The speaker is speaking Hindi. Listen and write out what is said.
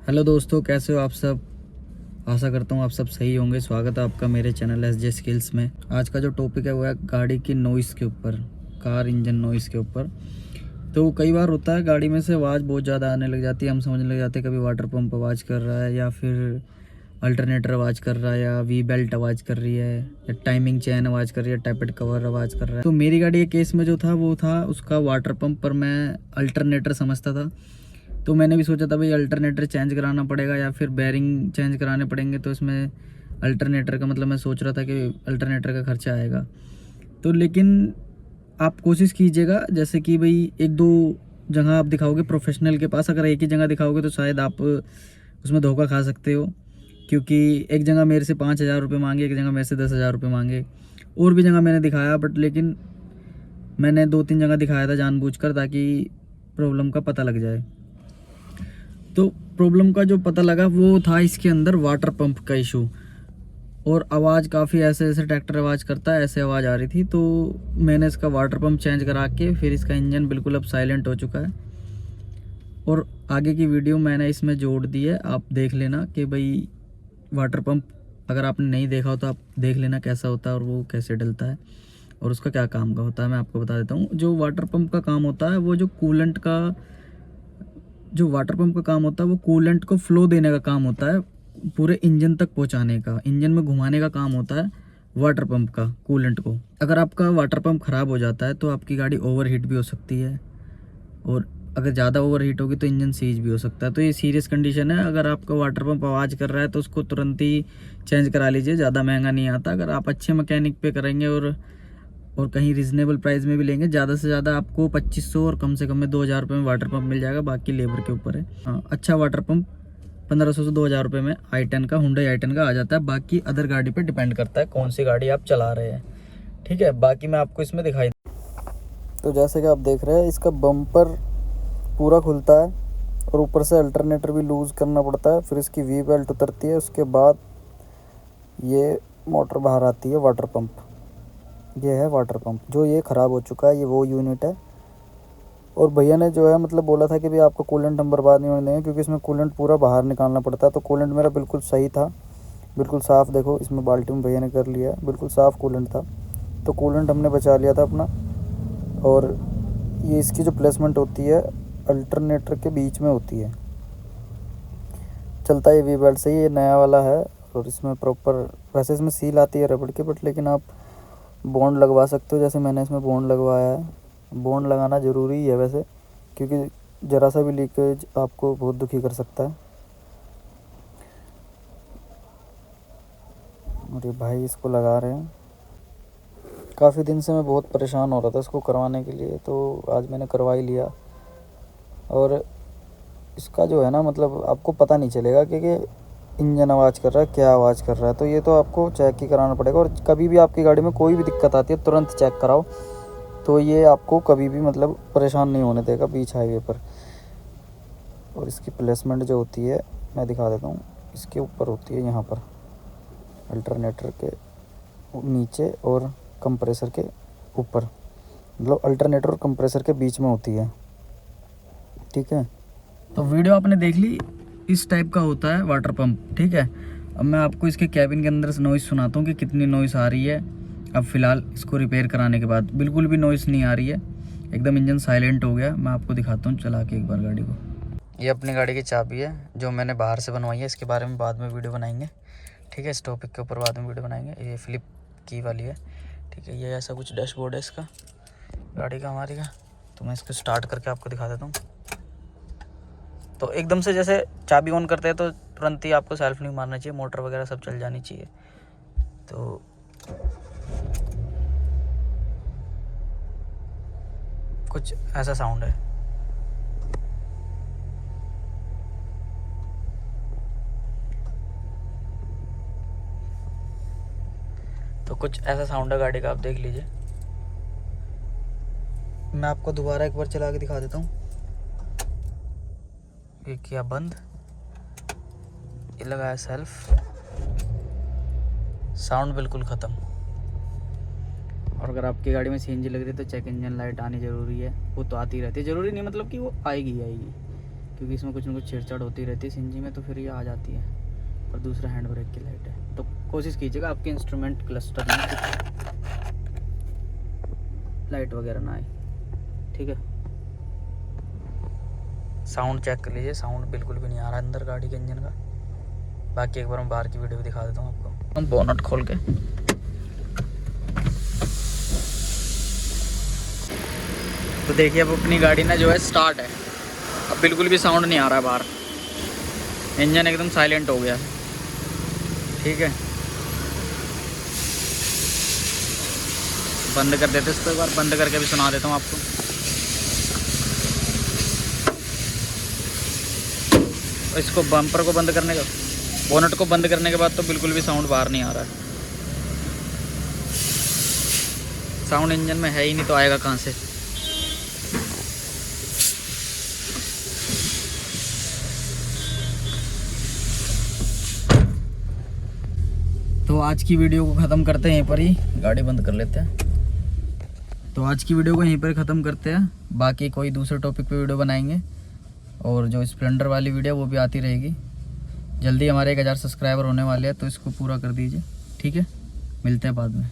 हेलो दोस्तों, कैसे हो आप सब। आशा करता हूँ आप सब सही होंगे। स्वागत है आपका मेरे चैनल SJ स्किल्स में। आज का जो टॉपिक है वो है गाड़ी की नॉइज़ के ऊपर, कार इंजन नॉइज़ के ऊपर। तो कई बार होता है गाड़ी में से आवाज़ बहुत ज़्यादा आने लग जाती है, हम समझने लग जाते हैं कभी वाटर पंप आवाज़ कर रहा है या फिर अल्टरनेटर आवाज़ कर रहा है या वी बेल्ट आवाज़ कर रही है या टाइमिंग चैन आवाज़ कर रही है, टैपेट कवर आवाज़ कर रहा है। तो मेरी गाड़ी के केस में जो था वो था उसका वाटर पंप, पर मैं अल्टरनेटर समझता था। तो मैंने भी सोचा था भाई अल्टरनेटर चेंज कराना पड़ेगा या फिर बेरिंग चेंज कराने पड़ेंगे, तो इसमें अल्टरनेटर का मतलब मैं सोच रहा था कि अल्टरनेटर का खर्चा आएगा। तो लेकिन आप कोशिश कीजिएगा, जैसे कि भाई एक दो जगह आप दिखाओगे प्रोफेशनल के पास, अगर एक ही जगह दिखाओगे तो शायद आप उसमें धोखा खा सकते हो, क्योंकि एक जगह मेरे से 5,000 रुपये मांगे, एक जगह मेरे से 10,000 रुपये मांगे। और भी जगह मैंने दिखाया, बट लेकिन मैंने 2-3 जगह दिखाया था जानबूझकर, ताकि प्रॉब्लम का पता लग जाए। तो प्रॉब्लम का जो पता लगा वो था इसके अंदर वाटर पंप का इशू, और आवाज़ काफ़ी ऐसे ट्रैक्टर आवाज़ करता है, ऐसे आवाज़ आ रही थी। तो मैंने इसका वाटर पंप चेंज करा के फिर इसका इंजन बिल्कुल अब साइलेंट हो चुका है, और आगे की वीडियो मैंने इसमें जोड़ दी है, आप देख लेना कि भाई वाटर पंप अगर आपने नहीं देखा हो तो आप देख लेना कैसा होता है और वो कैसे डलता है और उसका क्या काम का होता है। मैं आपको बता देता हूँ। जो वाटर पंप का काम होता है, वो जो वाटर पंप का काम होता है वो कूलेंट को फ्लो देने का काम होता है, पूरे इंजन तक पहुंचाने का, इंजन में घुमाने का काम होता है वाटर पंप का, कूलेंट को। अगर आपका वाटर पंप ख़राब हो जाता है तो आपकी गाड़ी ओवरहीट भी हो सकती है, और अगर ज़्यादा ओवरहीट होगी तो इंजन सीज भी हो सकता है। तो ये सीरियस कंडीशन है। अगर आपका वाटर पंप आवाज़ कर रहा है तो उसको तुरंत ही चेंज करा लीजिए, ज़्यादा महंगा नहीं आता। अगर आप अच्छे मैकेनिक पे करेंगे और कहीं रीज़नेबल प्राइस में भी लेंगे, ज़्यादा से ज़्यादा आपको 2500 और कम से कम में 2,000 रुपये में वाटर पंप मिल जाएगा, बाकी लेबर के ऊपर है। हाँ, अच्छा वाटर पंप 1,500 से 2,000 रुपये में i10 का, हुंडई i10 का आ जाता है। बाकी अदर गाड़ी पे डिपेंड करता है कौन सी गाड़ी आप चला रहे हैं, ठीक है। बाकी मैं आपको इसमें दिखाई, तो जैसे कि आप देख रहे हैं इसका बम्पर पूरा खुलता है और ऊपर से अल्टरनेटर भी लूज़ करना पड़ता है, फिर इसकी वी बेल्ट उतरती है, उसके बाद ये मोटर बाहर आती है। वाटर पंप, ये है वाटर पंप। जो ये ख़राब हो चुका है, ये वो यूनिट है। और भैया ने जो है मतलब बोला था कि भाई आपको कूलेंट हम बर्बाद नहीं होने देंगे, क्योंकि इसमें कूलेंट पूरा बाहर निकालना पड़ता है। तो कूलेंट मेरा बिल्कुल सही था, बिल्कुल साफ़। देखो इसमें बाल्टी में भैया ने कर लिया, बिल्कुल साफ़ कूलेंट था। तो कूलेंट हमने बचा लिया था अपना। और ये इसकी जो प्लेसमेंट होती है अल्टरनेटर के बीच में होती है, चलता है वी बेल्ट से ही। ये नया वाला है और इसमें प्रॉपर, वैसे इसमें सील आती है रबड़ की, बट लेकिन आप बॉन्ड लगवा सकते हो, जैसे मैंने इसमें बॉन्ड लगवाया है। बॉन्ड लगाना ज़रूरी है वैसे, क्योंकि ज़रा सा भी लीकेज आपको बहुत दुखी कर सकता है। और ये भाई इसको लगा रहे हैं। काफ़ी दिन से मैं बहुत परेशान हो रहा था इसको करवाने के लिए, तो आज मैंने करवा ही लिया। और इसका जो है ना मतलब आपको पता नहीं चलेगा कि इंजन आवाज़ कर रहा है, क्या आवाज़ कर रहा है। तो ये तो आपको चेक ही कराना पड़ेगा। और कभी भी आपकी गाड़ी में कोई भी दिक्कत आती है तुरंत चेक कराओ, तो ये आपको कभी भी मतलब परेशान नहीं होने देगा बीच हाईवे पर। और इसकी प्लेसमेंट जो होती है मैं दिखा देता हूँ, इसके ऊपर होती है, यहाँ पर अल्टरनेटर के नीचे और कंप्रेसर के ऊपर, मतलब अल्टरनेटर और कंप्रेसर के बीच में होती है, ठीक है। तो वीडियो आपने देख ली, इस टाइप का होता है वाटर पंप, ठीक है। अब मैं आपको इसके कैबिन के अंदर से नॉइज़ सुनाता हूँ कि कितनी नॉइज़ आ रही है। अब फ़िलहाल इसको रिपेयर कराने के बाद बिल्कुल भी नॉइज़ नहीं आ रही है, एकदम इंजन साइलेंट हो गया। मैं आपको दिखाता हूँ चला के एक बार गाड़ी को। ये अपनी गाड़ी की चाबी है जो मैंने बाहर से बनवाई है, इसके बारे में बाद में वीडियो बनाएंगे, ठीक है। इस टॉपिक के ऊपर बाद में वीडियो बनाएंगे। ये फ्लिप की वाली है, ठीक है। ये ऐसा कुछ डैशबोर्ड है इसका गाड़ी का, हमारी का। तो मैं इसको स्टार्ट करके आपको दिखा देता हूँ। तो एकदम से जैसे चाबी ऑन करते हैं तो तुरंत ही आपको सेल्फ नहीं मारना चाहिए, मोटर वगैरह सब चल जानी चाहिए। तो कुछ ऐसा साउंड है, तो कुछ ऐसा साउंड है गाड़ी का, आप देख लीजिए। मैं आपको दोबारा एक बार चला के दिखा देता हूँ। ये किया बंद, ये लगाया सेल्फ, साउंड बिल्कुल ख़त्म। और अगर आपकी गाड़ी में सीएनजी लग रही है तो चेक इंजन लाइट आनी ज़रूरी है। वो तो आती रहती है, ज़रूरी नहीं मतलब कि वो आएगी। क्योंकि इसमें कुछ ना कुछ छेड़छाड़ होती रहती है सीएनजी में, तो फिर ये आ जाती है। और दूसरा हैंड ब्रेक की लाइट है, तो कोशिश कीजिएगा आपके इंस्ट्रूमेंट क्लस्टर में लाइट वगैरह ना आए, ठीक है। साउंड चेक कर लीजिए, साउंड बिल्कुल भी नहीं आ रहा अंदर गाड़ी के इंजन का। बाकी एक बार मैं बाहर की वीडियो भी दिखा देता हूँ आपको। हम बोनट खोल के तो देखिए अब अपनी गाड़ी ना जो है स्टार्ट है। अब बिल्कुल भी साउंड नहीं आ रहा है बाहर, इंजन एकदम साइलेंट हो गया है, ठीक है। बंद कर देते इसको एक बार, बंद करके भी सुना देता हूँ आपको। इसको बम्पर को बंद करने का, बोनट को बंद करने के बाद तो बिल्कुल भी साउंड बाहर नहीं आ रहा है। साउंड इंजन में है ही नहीं तो आएगा कहाँ से। तो आज की वीडियो को ख़त्म करते हैं यहीं पर ही, गाड़ी बंद कर लेते हैं। तो आज की वीडियो को यहीं पर ख़त्म करते हैं, बाकी कोई दूसरे टॉपिक पे वीडियो बनाएंगे। और जो स्प्लेंडर वाली वीडियो वो भी आती रहेगी जल्दी। हमारे 1000 सब्सक्राइबर होने वाले हैं, तो इसको पूरा कर दीजिए, ठीक है। मिलते हैं बाद में।